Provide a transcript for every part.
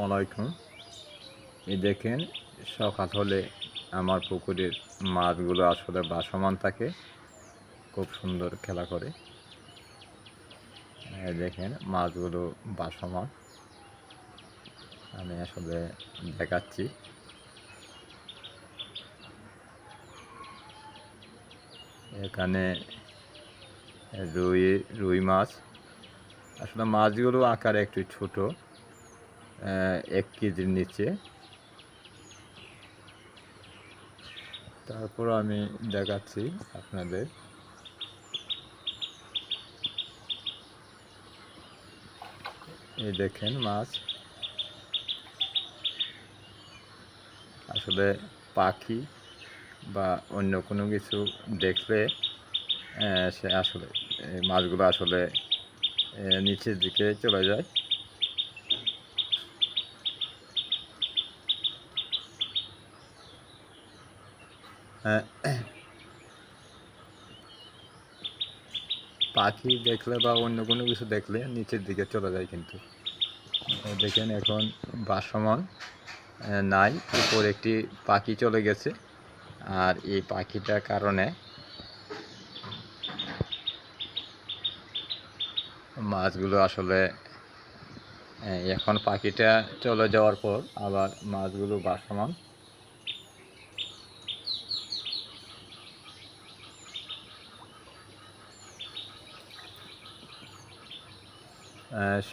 আলাইকুম। এই দেখেন, সকাল হলে আমার পুকুরের মাছগুলো আসলে ভাসমান থাকে, খুব সুন্দর খেলা করে। দেখেন মাছগুলো ভাসমান, আমি আসলে দেখাচ্ছি। এখানে রুই মাছ, আসলে মাছগুলো আকারে একটু ছোট, 1 কেজির নিচে। তারপর আমি দেখাচ্ছি আপনাদের। এই দেখেন মাছ, আসলে পাখি বা অন্য কোনো কিছু দেখলে সে আসলে এই মাছগুলো আসলে নিচের দিকে চলে যায়। পাখি দেখলে বা অন্য কোনো কিছু দেখলে নিচের দিকে চলে যায়, কিন্তু দেখেন এখন ভাসমান নাই, উপর একটি পাখি চলে গেছে। আর এই পাখিটার কারণে মাছগুলো আসলে এখন পাখিটা চলে যাওয়ার পর আবার মাছগুলো ভাসমান।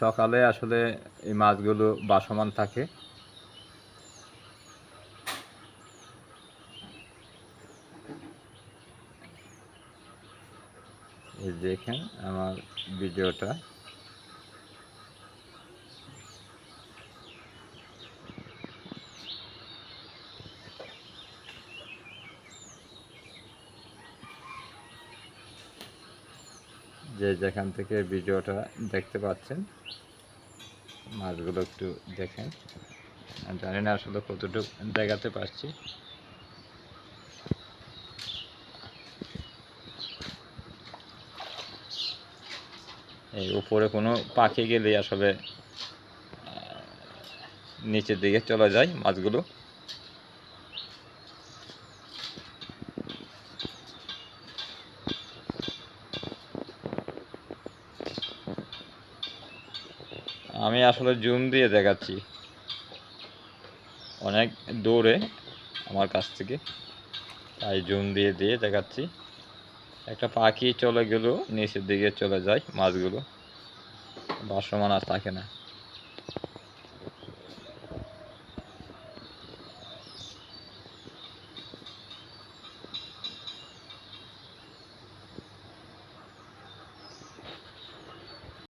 সকালে আসলে এই মাছগুলো ভাসমান থাকে। এই দেখেন আমার ভিডিওটা। যে যেখান থেকে ভিডিওটা দেখতে পাচ্ছেন, মাছগুলো একটু দেখেন। জানি না আসলে কতটুকু দেখাতে পারছি। এই উপরে কোনো পাখি গেলে আসলে নিচের দিকে চলে যায় মাছগুলো। আমি আসলে জুম দিয়ে দেখাচ্ছি, অনেক দূরে আমার কাছ থেকে, তাই জুম দিয়ে দেখাচ্ছি। একটা পাখি চলে গেল, নিচের দিকে চলে যায় মাছগুলো, ভাসমান আর থাকে না।